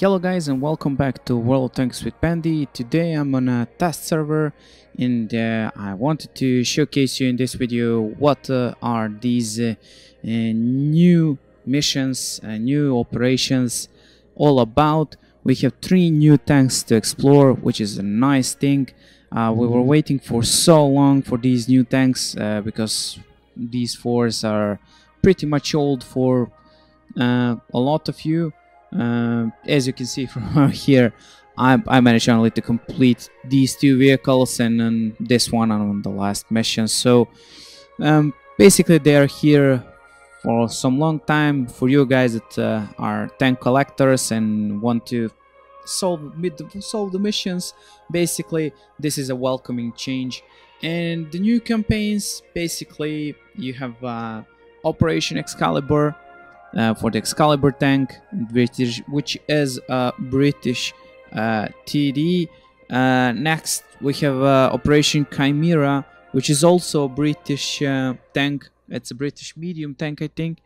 Hello guys and welcome back to World of Tanks with Pandy. Today I'm on a test server and I wanted to showcase you in this video what are these new missions, new operations all about. We have 3 new tanks to explore, which is a nice thing. We were waiting for so long for these new tanks because these 4s are pretty much old for a lot of you. As you can see from here, I managed only to complete these 2 vehicles and then this one on the last mission. So basically they are here for some long time for you guys that are tank collectors and want to solve the missions. Basically this is a welcoming change, and the new campaigns, basically you have Operation Excalibur for the Excalibur tank, which is a British TD. Next we have Operation Chimera, which is also a British tank. It's a British medium tank, I think.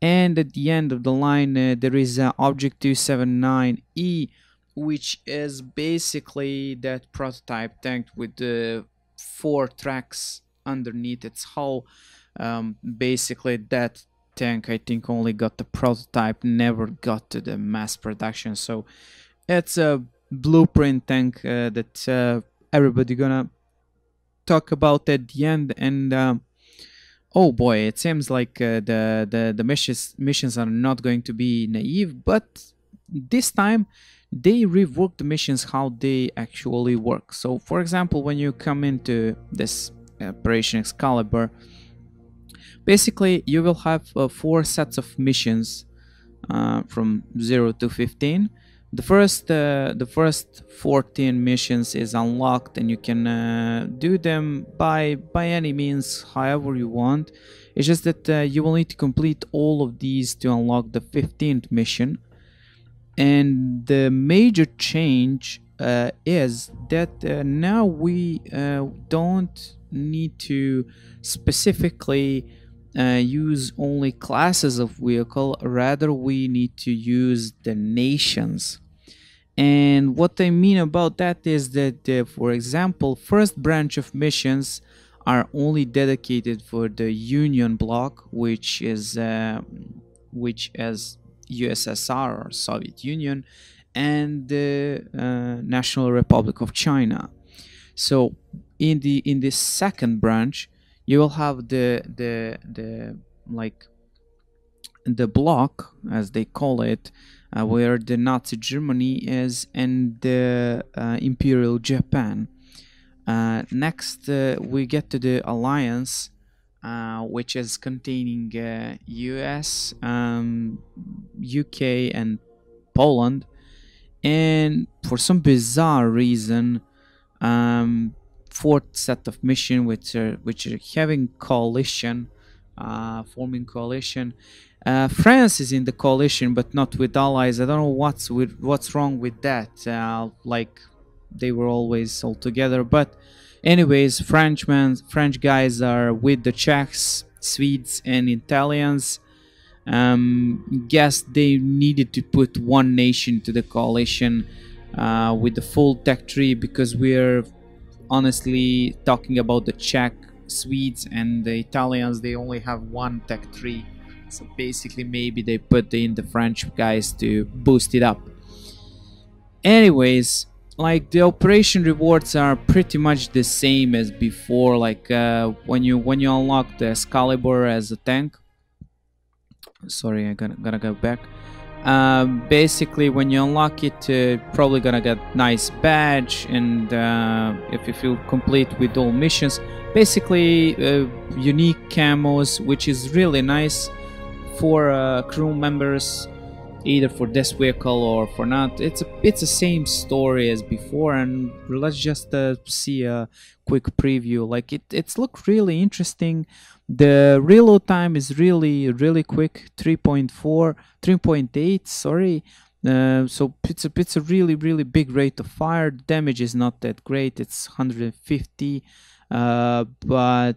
And at the end of the line there is Object 279E, which is basically that prototype tank with the 4 tracks underneath its hull. Basically that tank, I think, only got the prototype, never got to the mass production. So it's a blueprint tank that everybody gonna talk about at the end. And oh boy, it seems like the missions are not going to be naive, but this time they reworked the missions how they actually work. So for example, when you come into this Operation Excalibur, basically you will have 4 sets of missions from 0 to 15. The first 14 missions is unlocked, and you can do them by any means, however you want. It's just that you will need to complete all of these to unlock the 15th mission. And the major change is that now we don't need to specifically use only classes of vehicle, rather we need to use the nations. And what I mean about that is that for example, first branch of missions are only dedicated for the Union bloc, which is USSR or Soviet Union, and the National Republic of China. So in the second branch you will have the block, as they call it, where the Nazi Germany is and the Imperial Japan. Next we get to the alliance, which is containing US, UK and Poland. And for some bizarre reason, 4th set of mission, which are having coalition, forming coalition. France is in the coalition, but not with allies. I don't know what's wrong with that. Like they were always all together. But anyways, French guys are with the Czechs, Swedes, and Italians. Guess they needed to put one nation to the coalition with the full tech tree, because we're honestly talking about the Czech, Swedes, and the Italians. They only have one tech tree, so basically maybe they put in the French guys to boost it up. Anyways, like the operation rewards are pretty much the same as before. Like when you unlock the Excalibur as a tank, sorry, I'm gonna go back. Basically when you unlock it, probably gonna get nice badge, and if you complete with all missions, basically unique camos, which is really nice for crew members, either for this vehicle or for not. It's the same story as before, and let's just see a quick preview. Like it's look really interesting. The reload time is really quick, 3.8, sorry. So it's a really big rate of fire. Damage is not that great, it's 150, but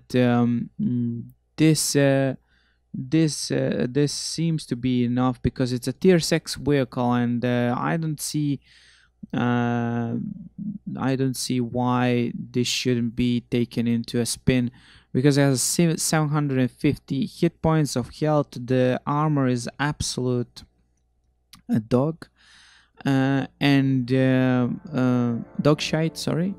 this this seems to be enough because it's a tier 6 vehicle, and uh, I don't see why this shouldn't be taken into a spin, because it has 750 hit points of health. The armor is absolute a dog, and dog shite, sorry.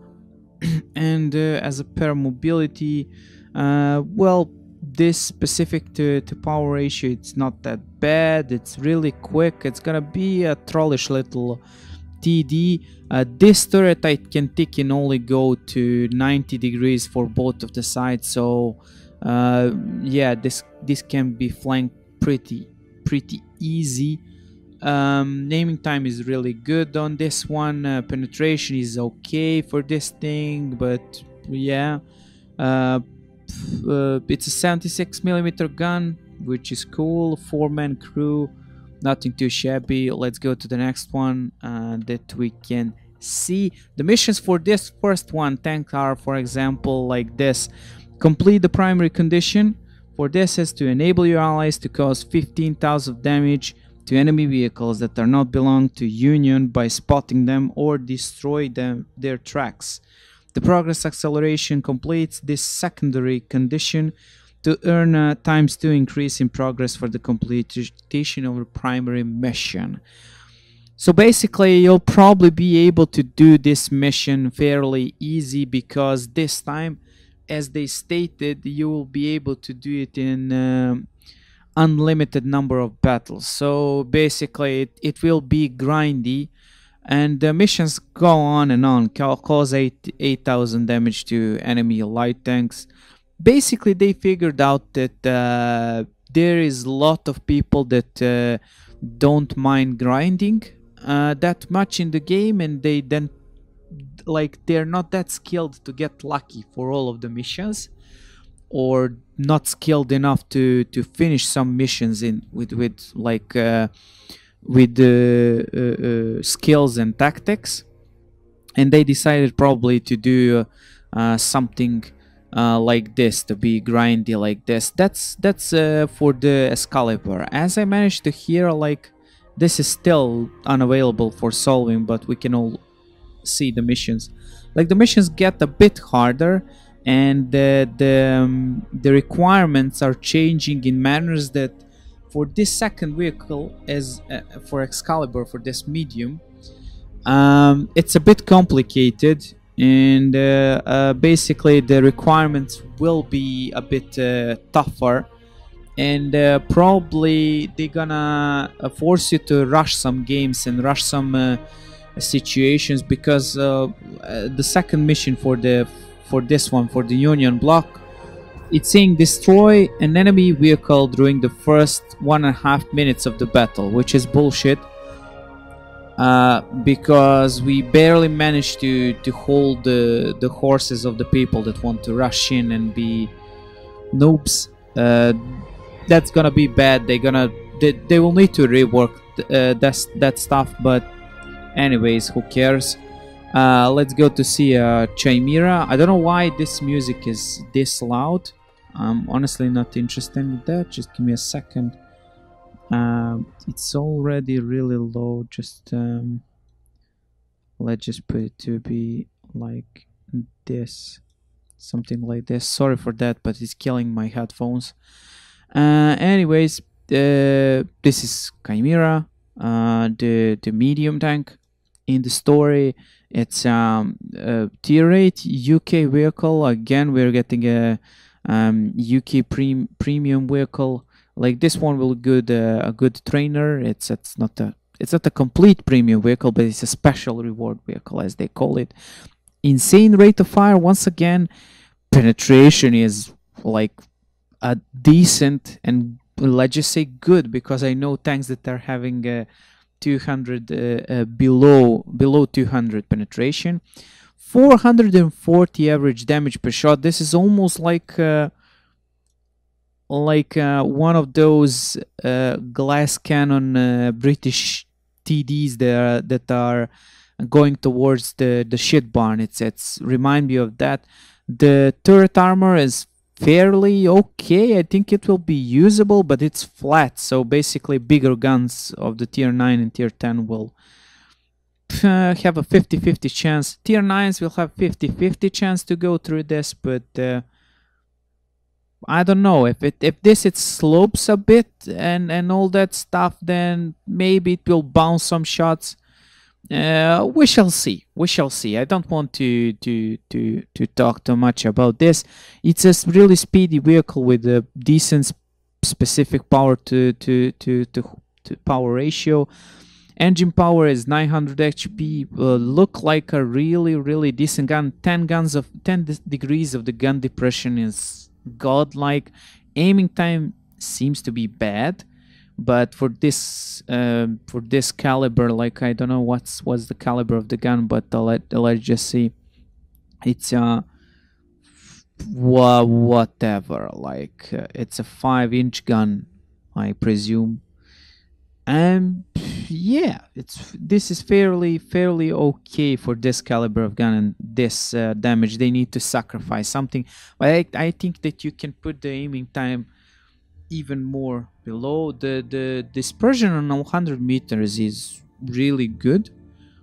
And as a pair mobility, well, this specific to power ratio, it's not that bad. It's really quick. It's gonna be a trollish little TD. This turret I can tick can only go to 90 degrees for both of the sides, so yeah, this can be flanked pretty easy. Naming time is really good on this one. Penetration is okay for this thing, but yeah, it's a 76 millimeter gun, which is cool. 4-man crew, nothing too shabby. Let's go to the next one that we can see. The missions for this first one tank are, for example, like this: complete the primary condition. For this is to enable your allies to cause 15,000 damage to enemy vehicles that are not belong to Union by spotting them or destroy their tracks. The progress acceleration completes this secondary condition to earn a ×2 increase in progress for the completion of a primary mission. So basically, you'll probably be able to do this mission fairly easy, because this time, as they stated, you will be able to do it in unlimited number of battles. So basically it will be grindy, and the missions go on and on. Cause 8,000 damage to enemy light tanks. Basically they figured out that there is a lot of people that don't mind grinding that much in the game, and they then, like, they're not that skilled to get lucky for all of the missions, or not skilled enough to finish some missions in with skills and tactics, and they decided probably to do something like this, to be grindy like this. That's for the Excalibur. As I managed to hear, like, this is still unavailable for solving, but we can all see the missions. Like, the missions get a bit harder, and the requirements are changing in manners that for this second vehicle, as for Excalibur, for this medium, it's a bit complicated, and basically the requirements will be a bit tougher, and probably they're gonna force you to rush some games and rush some situations, because the second mission for this one, for the Union block, it's saying destroy an enemy vehicle during the first 1.5 minutes of the battle, which is bullshit, because we barely managed to hold the horses of the people that want to rush in and be noobs. That's gonna be bad. They will need to rework that stuff, but anyways, who cares? Let's go to see Chimera. I don't know why this music is this loud. I'm honestly not interested in that. Just give me a second. It's already really low. Just let's just put it to be like this, something like this. Sorry for that, but it's killing my headphones. Anyways, this is Chimera, the medium tank in the story. It's tier 8 UK vehicle. Again, we're getting a UK premium vehicle. Like, this one will good a good trainer. It's not a complete premium vehicle, but it's a special reward vehicle, as they call it. Insane rate of fire. Once again, penetration is like a decent, and let's just say good, because I know tanks that are having 200 below 200 penetration. 440 average damage per shot. This is almost like one of those glass cannon British TDs that are going towards the shit barn. It's remind me of that. The turret armor is fairly okay. I think it will be usable, but it's flat. So basically, bigger guns of the tier 9 and tier 10 will have a 50-50 chance. Tier 9s will have 50-50 chance to go through this, but I don't know if this it slopes a bit and all that stuff, then maybe it will bounce some shots. We shall see. We shall see. I don't want to talk too much about this. It's a really speedy vehicle with a decent specific power to power ratio. Engine power is 900 HP. Look like a really decent gun. 10 degrees of the gun depression is godlike. Aiming time seems to be bad, but for this caliber, like I don't know what's the caliber of the gun, but let's just see. It's whatever. Like it's a 5-inch gun, I presume. And yeah, this is fairly okay for this caliber of gun and this damage. They need to sacrifice something, but I think that you can put the aiming time even more below. The dispersion on 100 meters is really good.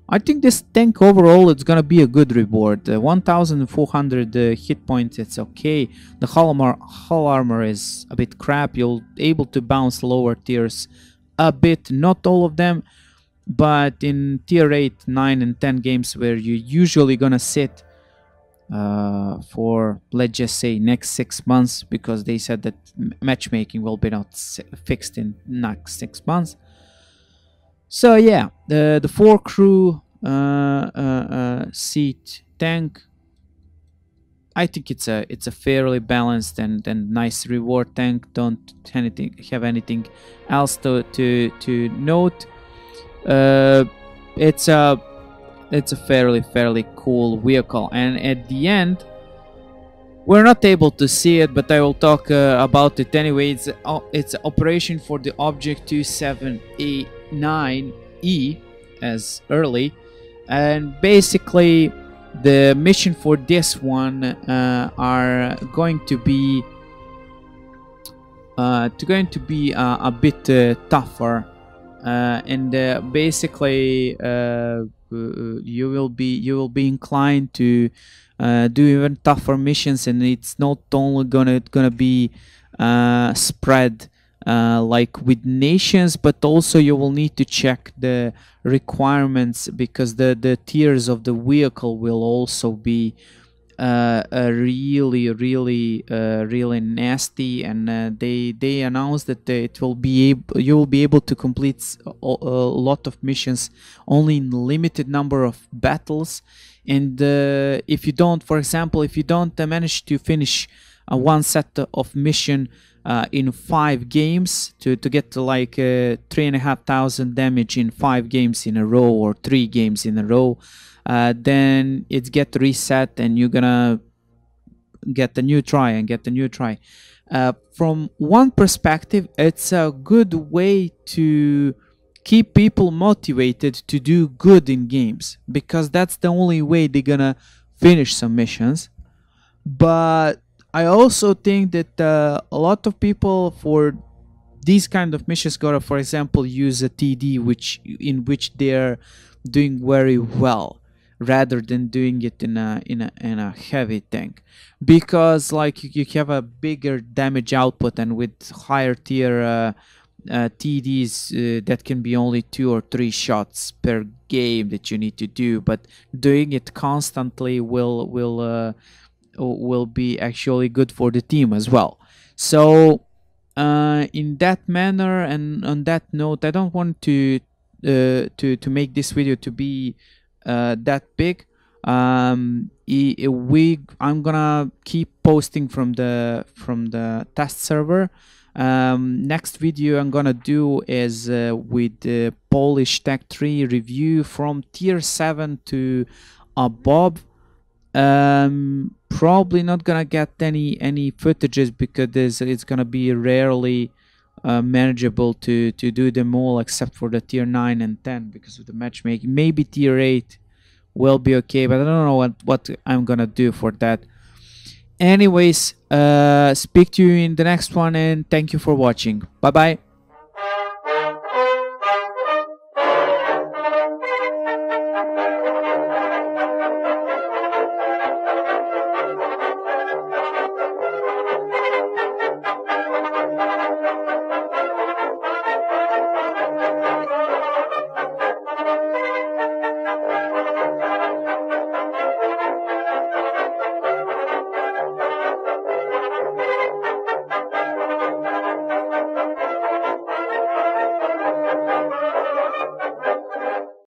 I think this tank overall it's gonna be a good reward. 1400 hit points, it's okay. The hull armor is a bit crap. You'll able to bounce lower tiers a bit, not all of them, but in tier 8, 9 and 10 games where you're usually gonna sit for, let's just say, next 6 months, because they said that matchmaking will be not fixed in next 6 months. So yeah, the 4 crew seat tank, I think it's a fairly balanced and nice reward tank. Don't have anything else to note. It's a fairly cool vehicle, and at the end, we're not able to see it, but I will talk about it anyway. It's operation for the object 27A9E as early, and basically the mission for this one are going to be a bit tougher, and basically you will be inclined to do even tougher missions, and it's not only gonna be spread like with nations, but also you will need to check the requirements, because the tiers of the vehicle will also be really nasty, and they announced that you will be able to complete a lot of missions only in limited number of battles. And if you don't, for example, if you don't manage to finish one set of mission in 5 games to get to like 3,500 damage in 5 games in a row, or 3 games in a row, then it get reset and you're gonna get a new try from one perspective, it's a good way to keep people motivated to do good in games, because that's the only way they're gonna finish some missions. But I also think that a lot of people for these kind of missions gotta, for example, use a TD in which they're doing very well, rather than doing it in a heavy tank, because like you have a bigger damage output, and with higher tier TDs that can be only 2 or 3 shots per game that you need to do, but doing it constantly will be actually good for the team as well. So in that manner, and on that note, I don't want to make this video to be that big. I'm gonna keep posting from the test server. Next video I'm gonna do is with the Polish Tech 3 review from tier 7 to above. Probably not gonna get any footages, because it's gonna be rarely manageable to do them all, except for the tier 9 and 10 because of the matchmaking. Maybe tier 8 will be okay, but I don't know what I'm gonna do for that. Anyways, speak to you in the next one, and thank you for watching. Bye bye.